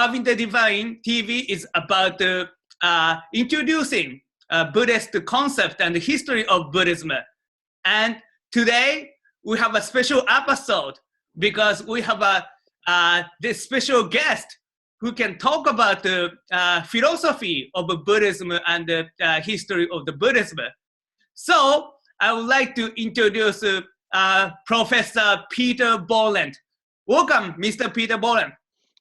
Having the Divine TV is about introducing Buddhist concept and the history of Buddhism. And today we have a special episode because we have this special guest who can talk about the philosophy of Buddhism and the history of the Buddhism. So I would like to introduce Professor Peter Bolland. Welcome, Mr. Peter Bolland.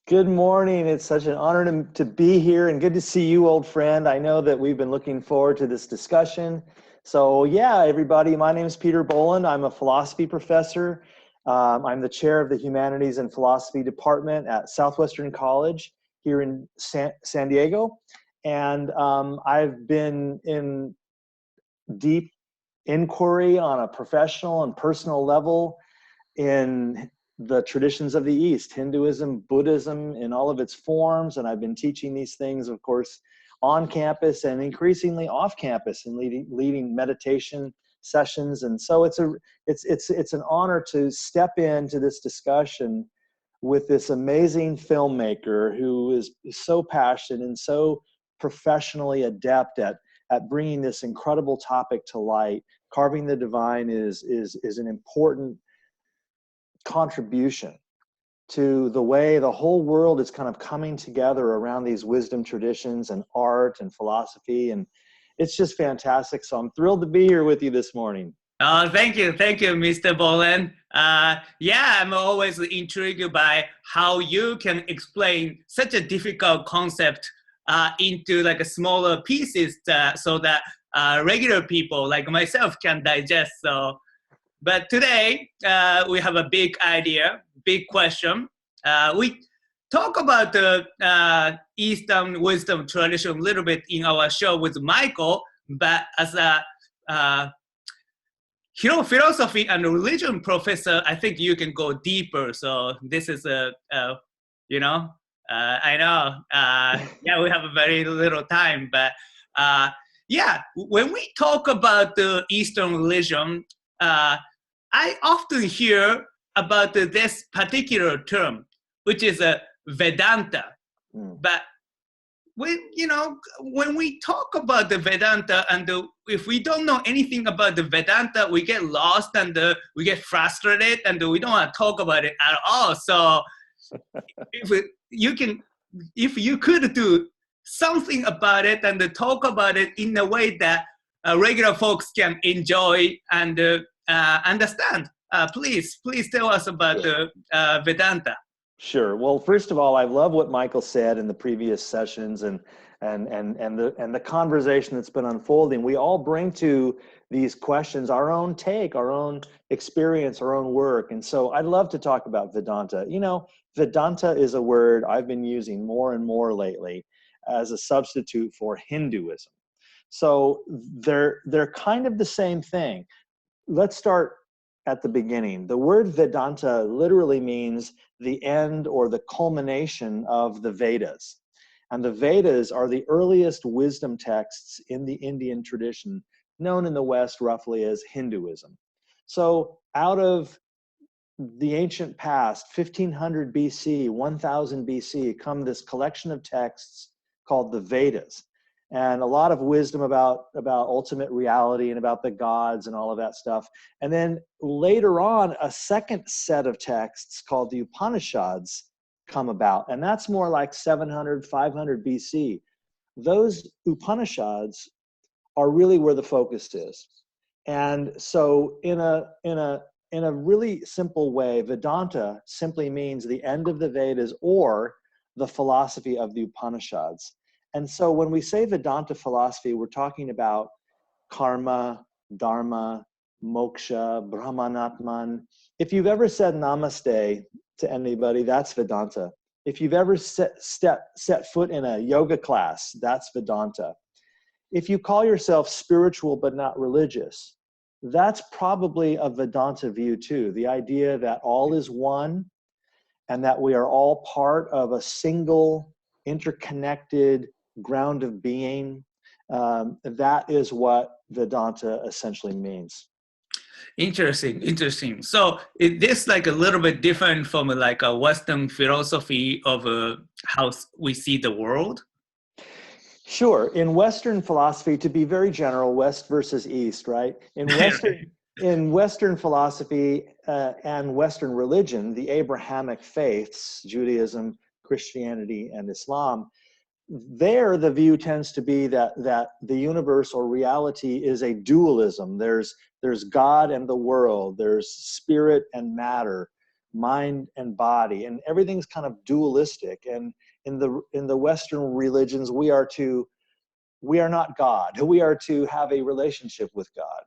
Good morning. It's such an honor to be here and good to see you, old friend. I know that we've been looking forward to this discussion. So yeah, everybody, my name is Peter Bolland. I'm a philosophy professor. I'm the chair of the Humanities and Philosophy Department at Southwestern College here in San Diego. And I've been in deep inquiry on a professional and personal level in the traditions of the East, Hinduism, Buddhism in all of its forms. And I've been teaching these things, of course, on campus and increasingly off campus and leading meditation sessions. And so it's an honor to step into this discussion with this amazing filmmaker who is so passionate and so professionally adept at bringing this incredible topic to light. Carving the Divine is an important contribution to the way the whole world is kind of coming together around these wisdom traditions and art and philosophy, and it's just fantastic. So I'm thrilled to be here with you this morning. Thank you, Mr. Bolland. Yeah, I'm always intrigued by how you can explain such a difficult concept into like a smaller pieces so that regular people like myself can digest. So. But today, we have a big idea, big question. We talk about the Eastern wisdom tradition a little bit in our show with Michael, but as a philosophy and religion professor, I think you can go deeper. So this is I know, yeah, we have a very little time, but yeah, when we talk about the Eastern religion, I often hear about this particular term, which is a Vedanta. But when we talk about the Vedanta, and if we don't know anything about the Vedanta, we get lost and we get frustrated, and we don't want to talk about it at all. So, if you could do something about it and talk about it in a way that regular folks can enjoy and understand. Please tell us about the Vedanta. Sure. Well, first of all, I love what Michael said in the previous sessions and the conversation that's been unfolding. We all bring to these questions our own take, our own experience, our own work. And so I'd love to talk about Vedanta. You know, Vedanta is a word I've been using more and more lately as a substitute for Hinduism. So they're kind of the same thing. Let's start at the beginning. The word Vedanta literally means the end or the culmination of the Vedas. And the Vedas are the earliest wisdom texts in the Indian tradition, known in the West roughly as Hinduism. So out of the ancient past, 1500 BC, 1000 BC, come this collection of texts called the Vedas. And a lot of wisdom about ultimate reality and about the gods and all of that stuff. And then later on, a second set of texts called the Upanishads come about. And that's more like 700, 500 BC. Those Upanishads are really where the focus is. And so in a really simple way, Vedanta simply means the end of the Vedas or the philosophy of the Upanishads. And so when we say Vedanta philosophy, we're talking about karma, dharma, moksha, brahmanatman. If you've ever said namaste to anybody, that's Vedanta. If you've ever set foot in a yoga class, that's Vedanta. If you call yourself spiritual but not religious, that's probably a Vedanta view too. The idea that all is one and that we are all part of a single interconnected ground of being. That is what Vedanta essentially means. Interesting, interesting. So is this like a little bit different from like a Western philosophy of how we see the world? Sure. In Western philosophy, to be very general, West versus East, right? In Western philosophy and Western religion, the Abrahamic faiths, Judaism, Christianity, and Islam, there the view tends to be that the universe or reality is a dualism. There's God and the world, there's spirit and matter, mind and body, and everything's kind of dualistic. And in the Western religions, we are not God. We are to have a relationship with God.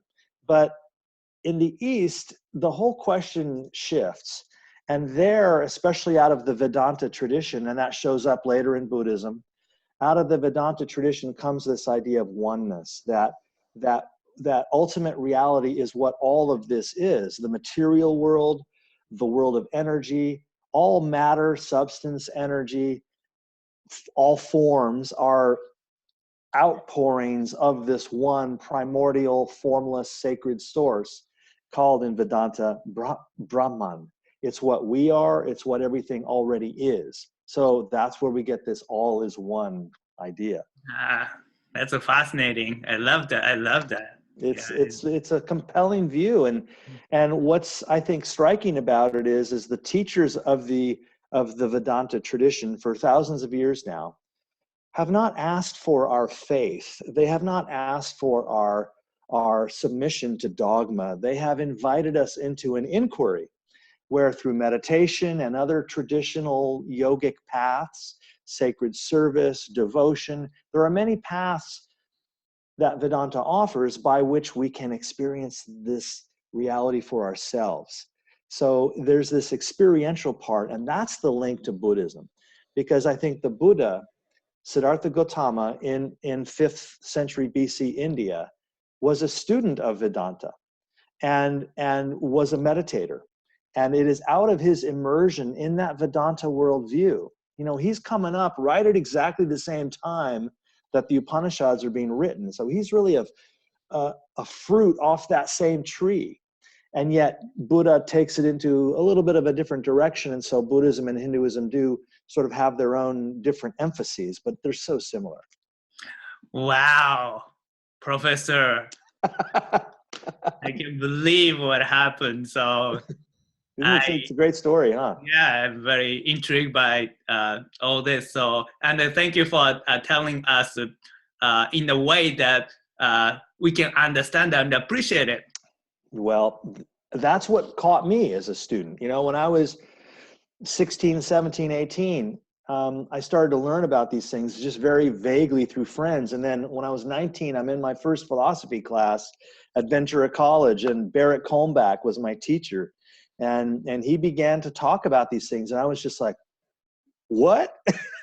But in the East, the whole question shifts. And there, especially out of the Vedanta tradition, and that shows up later in Buddhism, out of the Vedanta tradition comes this idea of oneness, that ultimate reality is what all of this is. The material world, the world of energy, all matter, substance, energy, all forms are outpourings of this one primordial, formless, sacred source called in Vedanta Brahman. It's what we are, it's what everything already is. So that's where we get this all is one idea. That's a fascinating. I love that. I love that. It's a compelling view, and what's I think striking about it is the teachers of the Vedanta tradition for thousands of years now have not asked for our faith. They have not asked for our submission to dogma. They have invited us into an inquiry where through meditation and other traditional yogic paths, sacred service, devotion, there are many paths that Vedanta offers by which we can experience this reality for ourselves. So there's this experiential part, and that's the link to Buddhism. Because I think the Buddha, Siddhartha Gautama in 5th century BC India, was a student of Vedanta and was a meditator. And it is out of his immersion in that Vedanta worldview. You know, he's coming up right at exactly the same time that the Upanishads are being written. So he's really a fruit off that same tree. And yet Buddha takes it into a little bit of a different direction. And so Buddhism and Hinduism do sort of have their own different emphases, but they're so similar. Wow, Professor. I can't believe what happened. So it's a great story, huh? Yeah, I'm very intrigued by all this. So, and thank you for telling us in a way that we can understand and appreciate it. Well, that's what caught me as a student. You know, when I was 16, 17, 18, I started to learn about these things just very vaguely through friends. And then when I was 19, I'm in my first philosophy class at Ventura College, and Barrett Colmback was my teacher. And he began to talk about these things. And I was just like, what?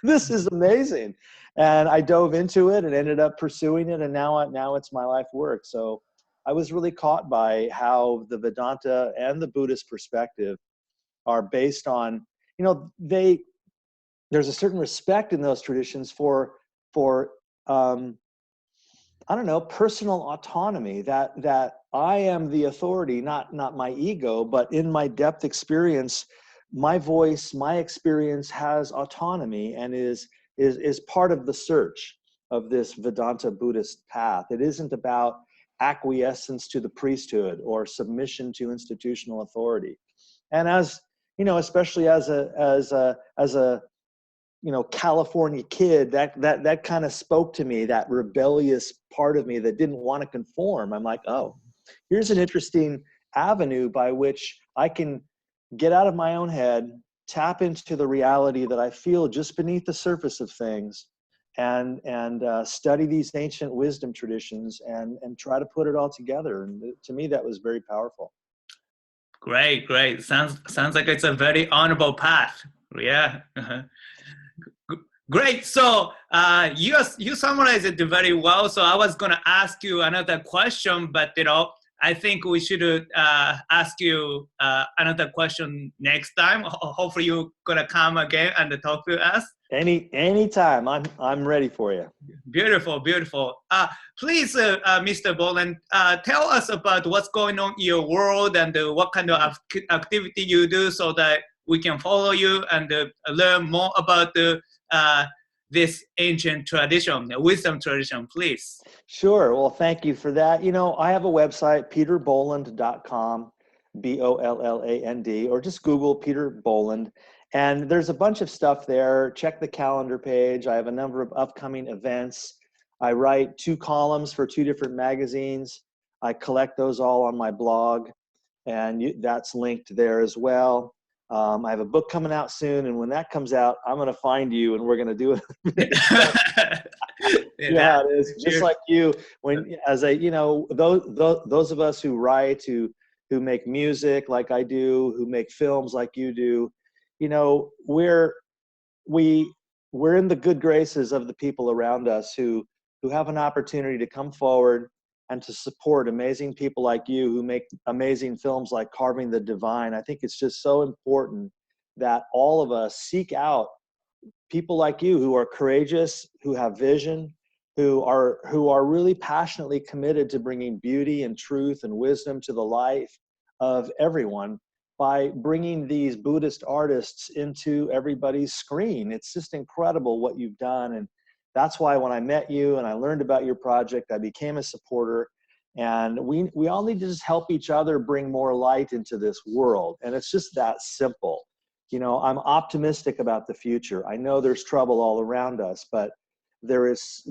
This is amazing. And I dove into it and ended up pursuing it. And now it's my life work. So I was really caught by how the Vedanta and the Buddhist perspective are based on, you know, there's a certain respect in those traditions for I don't know, personal autonomy, that I am the authority, not my ego, but in my depth experience, my voice, my experience has autonomy and is part of the search of this Vedanta Buddhist path. It isn't about acquiescence to the priesthood or submission to institutional authority. And as you know, especially as a you know, California kid, that kind of spoke to me, that rebellious part of me that didn't want to conform. I'm like, oh, here's an interesting avenue by which I can get out of my own head, tap into the reality that I feel just beneath the surface of things, and study these ancient wisdom traditions and try to put it all together. And to me, that was very powerful. Great. Sounds like it's a very honorable path. Yeah. Great. So you summarized it very well. So I was going to ask you another question, but I think we should ask you another question next time. Hopefully you're going to come again and talk to us. Anytime. I'm ready for you. Beautiful, beautiful. Please, Mr. Bolland, tell us about what's going on in your world and what kind of activity you do so that we can follow you and learn more about this ancient tradition, the wisdom tradition, please. Sure. Well, thank you for that. You know, I have a website, peterbolland.com, Bolland, or just Google Peter Bolland. And there's a bunch of stuff there. Check the calendar page. I have a number of upcoming events. I write 2 columns for 2 different magazines. I collect those all on my blog, and that's linked there as well. I have a book coming out soon, and when that comes out, I'm going to find you, and we're going to do it. Yeah, it is just like you. When, as a, you know, those of us who write, who make music like I do, who make films like you do, you know, we're in the good graces of the people around us who have an opportunity to come forward and to support amazing people like you who make amazing films like Carving the Divine. I think it's just so important that all of us seek out people like you who are courageous, who have vision, who are really passionately committed to bringing beauty and truth and wisdom to the life of everyone by bringing these Buddhist artists into everybody's screen. It's just incredible what you've done. And that's why when I met you and I learned about your project, I became a supporter. And we all need to just help each other bring more light into this world. And it's just that simple. You know, I'm optimistic about the future. I know there's trouble all around us, but there's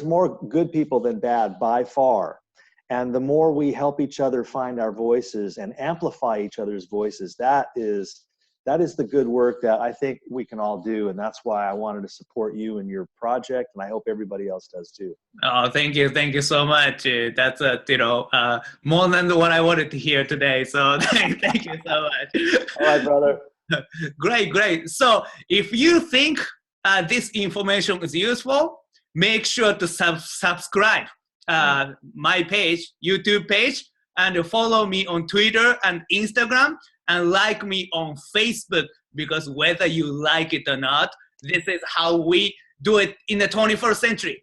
more good people than bad by far. And the more we help each other find our voices and amplify each other's voices, that is the good work that I think we can all do. And that's why I wanted to support you and your project. And I hope everybody else does too. Oh, thank you. Thank you so much. That's, more than what I wanted to hear today. So thank you so much. All right, brother. Great, great. So if you think this information is useful, make sure to subscribe my page, YouTube page, and follow me on Twitter and Instagram, and like me on Facebook, because whether you like it or not, this is how we do it in the 21st century.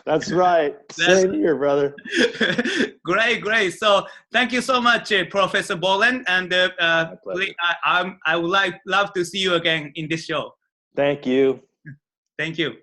That's right. Same here, brother. Great, great. So thank you so much, Professor Bolland, and I would love to see you again in this show. Thank you. Thank you.